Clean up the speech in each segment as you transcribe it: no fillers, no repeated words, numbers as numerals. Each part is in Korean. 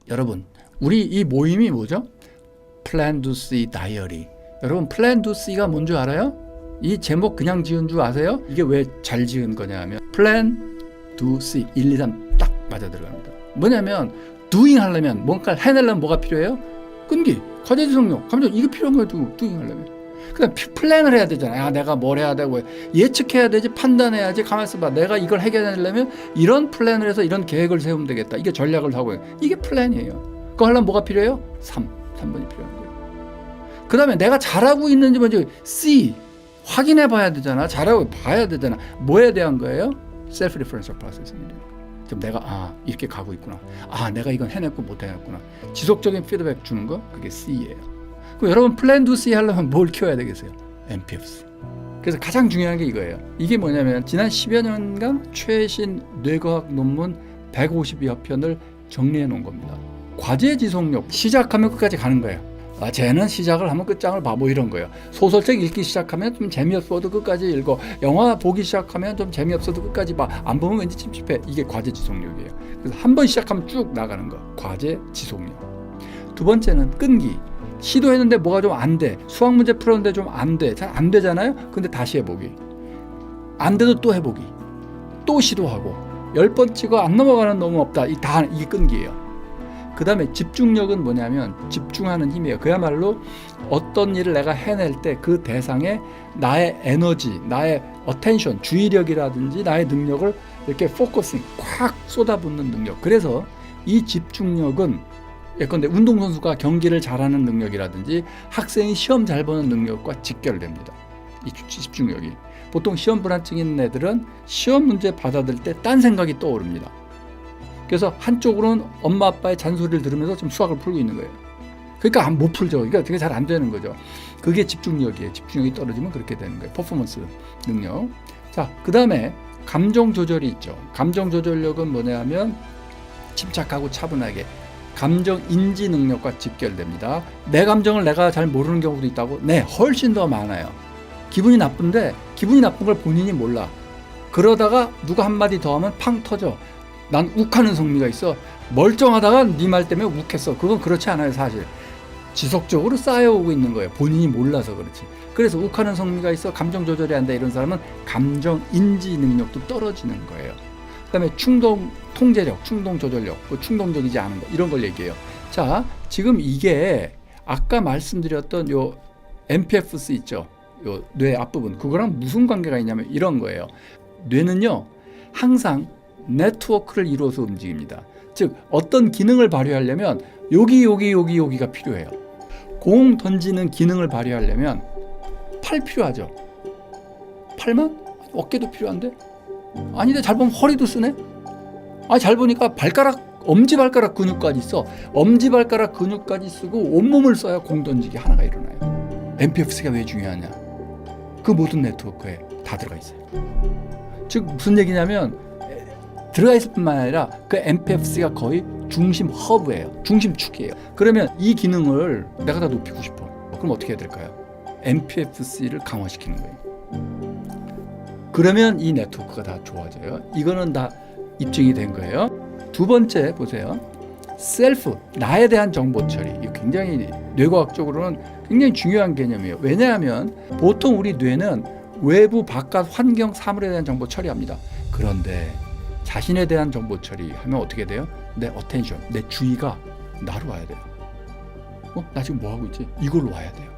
여러분, 우리 이 모임이 뭐죠? Plan to See Diary. 여러분, Plan to C가 뭔지 알아요? 이 제목 그냥 지은 줄 아세요? 이게 왜 잘 지은 거냐 하면 Plan to See 1, 2, 3 딱 맞아 들어갑니다. 뭐냐면 doing 하려면 뭔가를 해내려면 뭐가 필요해요? 끈기, 과제지속력, 감정, 이게 필요한 거예요. doing 하려면. 그다음 플랜을 해야 되잖아요. 아, 내가 뭘 해야 되고 예측해야 되지, 판단해야지. 가만히 있어봐. 내가 이걸 해결하려면 이런 플랜을 해서 이런 계획을 세우면 되겠다. 이게 전략을 하고 이게 플랜이에요. 그거 하려면 뭐가 필요해요? 3번이 필요한 거예요. 그 다음에 내가 잘하고 있는지 먼저 C 확인해 봐야 되잖아. 잘하고 봐야 되잖아. 뭐에 대한 거예요? Self-referential processing이래요. 그럼 내가 이렇게 가고 있구나. 내가 이건 해냈고 못 해냈구나. 지속적인 피드백 주는 거, 그게 C예요. 그럼 여러분 플랜 투 C 하려면 뭘 키워야 되겠어요? MPFC. 그래서 가장 중요한 게 이거예요. 이게 뭐냐면 지난 10여 년간 최신 뇌과학 논문 150여 편을 정리해 놓은 겁니다. 과제 지속력, 시작하면 끝까지 가는 거예요. 쟤는 시작을 하면 끝장을 봐, 뭐 이런 거예요. 소설책 읽기 시작하면 좀 재미없어도 끝까지 읽어. 영화 보기 시작하면 좀 재미없어도 끝까지 봐. 안 보면 왠지 찝찝해. 이게 과제 지속력이에요. 그래서 한 번 시작하면 쭉 나가는 거. 과제 지속력. 두 번째는 끈기. 시도했는데 뭐가 좀 안 돼. 수학 문제 풀었는데 좀 안 돼. 잘 안 되잖아요. 근데 다시 해보기. 안 돼도 또 해보기. 또 시도하고. 10번 찍어 안 넘어가는 놈은 없다. 이게 끈기예요. 그 다음에 집중력은 뭐냐면 집중하는 힘이에요. 그야말로 어떤 일을 내가 해낼 때 그 대상에 나의 에너지, 나의 어텐션, 주의력이라든지 나의 능력을 이렇게 포커싱 콱 쏟아붓는 능력. 그래서 이 집중력은 예컨대 운동선수가 경기를 잘하는 능력이라든지 학생이 시험 잘 보는 능력과 직결됩니다. 이 집중력이. 보통 시험 불안증 있는 애들은 시험 문제 받아들 때 딴 생각이 떠오릅니다. 그래서 한쪽으로는 엄마 아빠의 잔소리를 들으면서 좀 수학을 풀고 있는 거예요. 그러니까 못 풀죠. 그러니까 되게 잘 안 되는 거죠. 그게 집중력이에요. 집중력이 떨어지면 그렇게 되는 거예요. 퍼포먼스 능력. 자, 그 다음에 감정 조절이 있죠. 감정 조절력은 뭐냐면 침착하고 차분하게 감정 인지 능력과 직결됩니다. 내 감정을 내가 잘 모르는 경우도 있다고? 네, 훨씬 더 많아요. 기분이 나쁜데 기분이 나쁜 걸 본인이 몰라. 그러다가 누가 한마디 더 하면 팡 터져. 난 욱하는 성미가 있어. 멀쩡하다가 네 말 때문에 욱했어. 그건 그렇지 않아요, 사실. 지속적으로 쌓여오고 있는 거예요. 본인이 몰라서 그렇지. 그래서 욱하는 성미가 있어. 감정 조절이 안 돼. 이런 사람은 감정 인지 능력도 떨어지는 거예요. 그다음에 충동 통제력, 충동 조절력, 충동적이지 않은 거, 이런 걸 얘기해요. 자, 지금 이게 아까 말씀드렸던 요 MPFC 있죠. 요 뇌 앞부분. 그거랑 무슨 관계가 있냐면 이런 거예요. 뇌는요, 항상 네트워크를 이루어서 움직입니다. 즉 어떤 기능을 발휘하려면 여기가 필요해요. 공 던지는 기능을 발휘하려면 팔 필요하죠. 팔만? 어깨도 필요한데? 아닌데 잘 보면 허리도 쓰네? 잘 보니까 엄지발가락 근육까지 있어. 엄지발가락 근육까지 쓰고 온몸을 써야 공 던지기 하나가 일어나요. MPFC가 왜 중요하냐? 그 모든 네트워크에 다 들어가 있어요. 즉 무슨 얘기냐면 들어가 있을 뿐만 아니라 그 MPFC가 거의 중심 허브예요. 중심축이에요. 그러면 이 기능을 내가 다 높이고 싶어. 그럼 어떻게 해야 될까요? MPFC를 강화시키는 거예요. 그러면 이 네트워크가 다 좋아져요. 이거는 다 입증이 된 거예요. 두 번째 보세요. 셀프, 나에 대한 정보 처리. 이거 굉장히 뇌과학적으로는 굉장히 중요한 개념이에요. 왜냐하면 보통 우리 뇌는 외부, 바깥, 환경, 사물에 대한 정보 처리합니다. 그런데 자신에 대한 정보 처리하면 어떻게 돼요? 내 어텐션, 내 주의가 나로 와야 돼요. 나 지금 뭐 하고 있지? 이걸로 와야 돼요.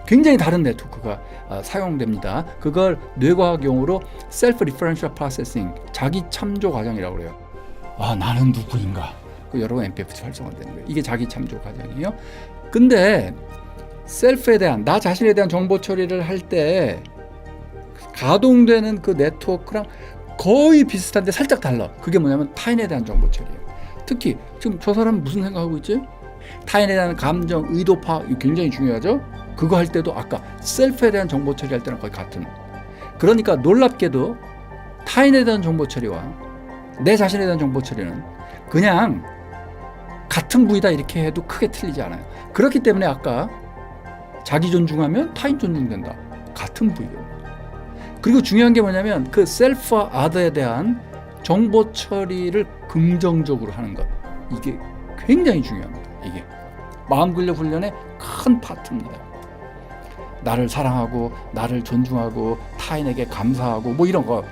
굉장히 다른 네트워크가 사용됩니다. 그걸 뇌과학 용어로 Self-referential processing, 자기 참조 과정이라고 그래요. 나는 누구인가? 여러분 MPFC 활성화되는 거예요. 이게 자기 참조 과정이에요. 근데 셀프에 대한, 나 자신에 대한 정보 처리를 할 때 가동되는 그 네트워크랑 거의 비슷한데 살짝 달라. 그게 뭐냐면 타인에 대한 정보 처리예요. 특히 지금 저 사람은 무슨 생각하고 있지? 타인에 대한 감정, 의도 파악, 이거 굉장히 중요하죠. 그거 할 때도 아까 셀프에 대한 정보 처리할 때는 거의 같은. 그러니까 놀랍게도 타인에 대한 정보 처리와 내 자신에 대한 정보 처리는 그냥 같은 부위다 이렇게 해도 크게 틀리지 않아요. 그렇기 때문에 아까 자기 존중하면 타인 존중된다. 같은 부위예요. 그리고 중요한 게 뭐냐면 그 셀프와 아더에 대한 정보 처리를 긍정적으로 하는 것. 이게 굉장히 중요합니다. 이게 마음 근력 훈련의 큰 파트입니다. 나를 사랑하고 나를 존중하고 타인에게 감사하고 뭐 이런 거,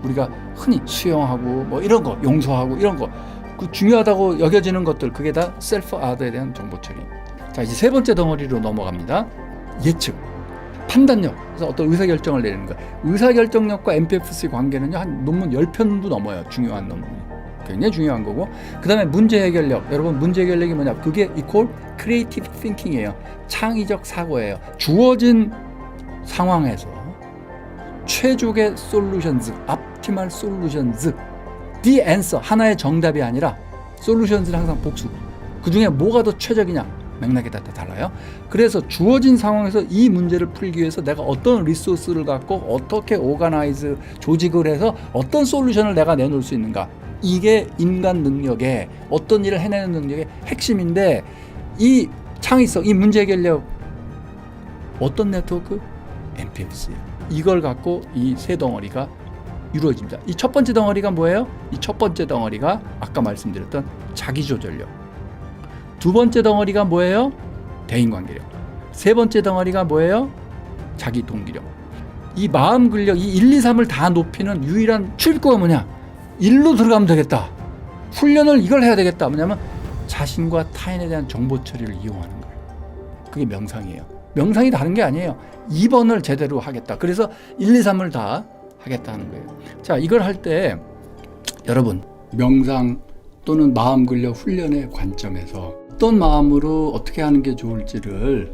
우리가 흔히 수용하고 뭐 이런 거, 용서하고 이런 거, 그 중요하다고 여겨지는 것들, 그게 다 셀프 아더에 대한 정보 처리. 자, 이제 세 번째 덩어리로 넘어갑니다. 예측, 판단력. 그래서 어떤 의사결정을 내리는 거. 의사결정력과 MPFC 관계는요, 한 논문 10편도 넘어요. 중요한 논문이. 굉장히 중요한 거고. 그 다음에 문제 해결력. 여러분, 문제 해결력이 뭐냐? 그게 이퀄 크리에이티브 띵킹이에요. 창의적 사고예요. 주어진 상황에서 최적의 솔루션즈, optimal solutions, the answer, 하나의 정답이 아니라 솔루션즈는 항상 복수. 그 중에 뭐가 더 최적이냐? 맥락에 따라 달라요. 그래서 주어진 상황에서 이 문제를 풀기 위해서 내가 어떤 리소스를 갖고 어떻게 오가나이즈, 조직을 해서 어떤 솔루션을 내가 내놓을 수 있는가. 이게 인간 능력의, 어떤 일을 해내는 능력의 핵심인데, 이 창의성, 이 문제 해결력, 어떤 네트워크? MPFC. 이걸 갖고 이 세 덩어리가 이루어집니다. 이 첫 번째 덩어리가 뭐예요? 이 첫 번째 덩어리가 아까 말씀드렸던 자기조절력. 두 번째 덩어리가 뭐예요? 대인관계력. 세 번째 덩어리가 뭐예요? 자기동기력. 이 마음 근력, 이 1, 2, 3을 다 높이는 유일한 출입구가 뭐냐? 일로 들어가면 되겠다. 훈련을 이걸 해야 되겠다. 뭐냐면 자신과 타인에 대한 정보 처리를 이용하는 거예요. 그게 명상이에요. 명상이 다른 게 아니에요. 2번을 제대로 하겠다. 그래서 1, 2, 3을 다 하겠다는 거예요. 자, 이걸 할 때 여러분, 명상 또는 마음 근력 훈련의 관점에서 어떤 마음으로 어떻게 하는 게 좋을지를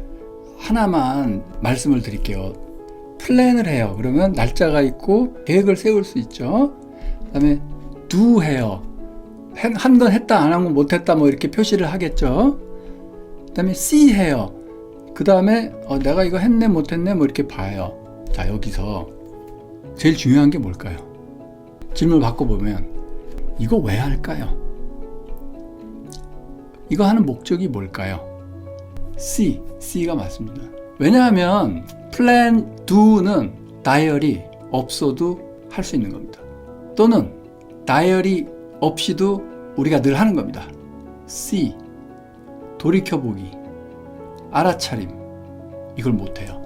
하나만 말씀을 드릴게요. 플랜을 해요. 그러면 날짜가 있고 계획을 세울 수 있죠. 그 다음에 do 해요. 한 건 했다, 안 한 건 못했다, 뭐 이렇게 표시를 하겠죠. 그 다음에 see 해요. 그 다음에 내가 이거 했네 못했네 뭐 이렇게 봐요. 자, 여기서 제일 중요한 게 뭘까요? 질문을 바꿔보면 이거 왜 할까요? 이거 하는 목적이 뭘까요? C가 맞습니다. 왜냐하면 플랜 do는 다이어리 없어도 할 수 있는 겁니다. 또는 다이어리 없이도 우리가 늘 하는 겁니다. C, 돌이켜보기, 알아차림, 이걸 못해요.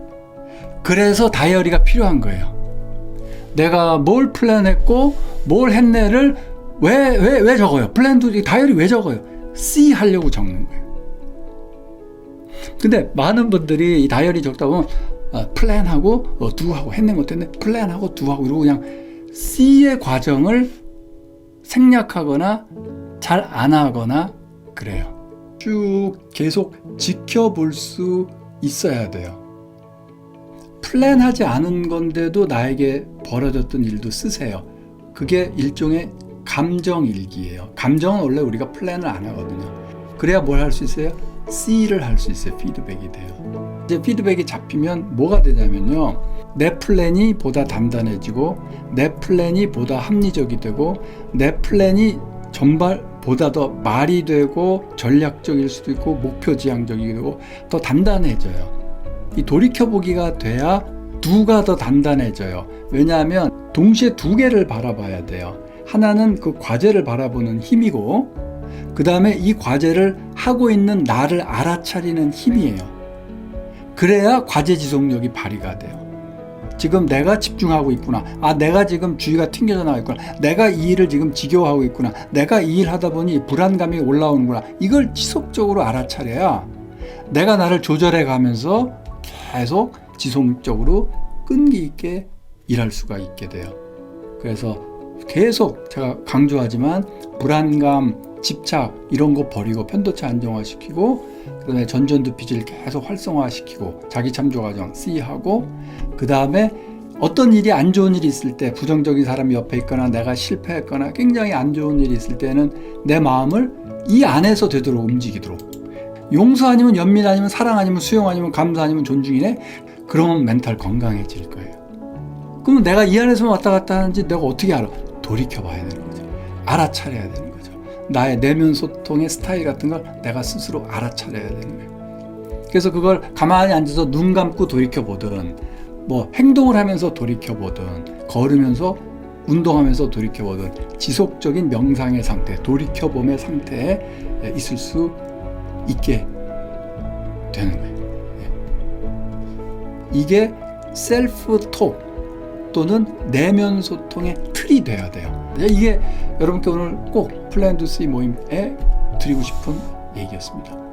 그래서 다이어리가 필요한 거예요. 내가 뭘 플랜했고 뭘 했네를 왜 적어요? 플랜도 다이어리 왜 적어요? C 하려고 적는 거예요. 근데 많은 분들이 이 다이어리 적다 보면 플랜하고 do하고 했네 못했네 플랜하고 do하고 이러고 그냥 C의 과정을 생략하거나 잘 안 하거나 그래요. 쭉 계속 지켜볼 수 있어야 돼요. 플랜하지 않은 건데도 나에게 벌어졌던 일도 쓰세요. 그게 일종의 감정일기예요. 감정은 원래 우리가 플랜을 안 하거든요. 그래야 뭘 할 수 있어요? C를 할 수 있어요. 피드백이 돼요. 이제 피드백이 잡히면 뭐가 되냐면요, 내 플랜이 보다 단단해지고 내 플랜이 보다 합리적이 되고 내 플랜이 전발 보다 더 말이 되고 전략적일 수도 있고 목표 지향적이게 되고 더 단단해져요. 이 돌이켜보기가 돼야 두가 더 단단해져요. 왜냐하면 동시에 두 개를 바라봐야 돼요. 하나는 그 과제를 바라보는 힘이고, 그 다음에 이 과제를 하고 있는 나를 알아차리는 힘이에요. 그래야 과제 지속력이 발휘가 돼요. 지금 내가 집중하고 있구나. 내가 지금 주의가 튕겨져 나가 있구나. 내가 이 일을 지금 지겨워하고 있구나. 내가 이 일 하다 보니 불안감이 올라오는구나. 이걸 지속적으로 알아차려야 내가 나를 조절해 가면서 계속 지속적으로 끈기 있게 일할 수가 있게 돼요. 그래서 계속 제가 강조하지만 불안감, 집착 이런 거 버리고 편도체 안정화시키고, 그 다음에 전전두피질 계속 활성화시키고, 자기 참조 과정 C하고, 그 다음에 어떤 일이 안 좋은 일이 있을 때, 부정적인 사람이 옆에 있거나 내가 실패했거나 굉장히 안 좋은 일이 있을 때는 내 마음을 이 안에서 되도록 움직이도록, 용서 아니면 연민 아니면 사랑 아니면 수용 아니면 감사 아니면 존중이네. 그러면 멘탈 건강해질 거예요. 그럼 내가 이 안에서 왔다 갔다 하는지 내가 어떻게 알아? 돌이켜봐야 되는 거죠. 알아차려야 되는 거죠. 나의 내면 소통의 스타일 같은 걸 내가 스스로 알아차려야 되는 거예요. 그래서 그걸 가만히 앉아서 눈 감고 돌이켜보든, 뭐 행동을 하면서 돌이켜보든, 걸으면서 운동하면서 돌이켜보던 지속적인 명상의 상태, 돌이켜봄의 상태에 있을 수 있게 되는 거예요. 이게 셀프 톡 또는 내면 소통의 틀이 돼야 돼요. 이게 여러분께 오늘 꼭 플랜 투 씨 모임에 드리고 싶은 얘기였습니다.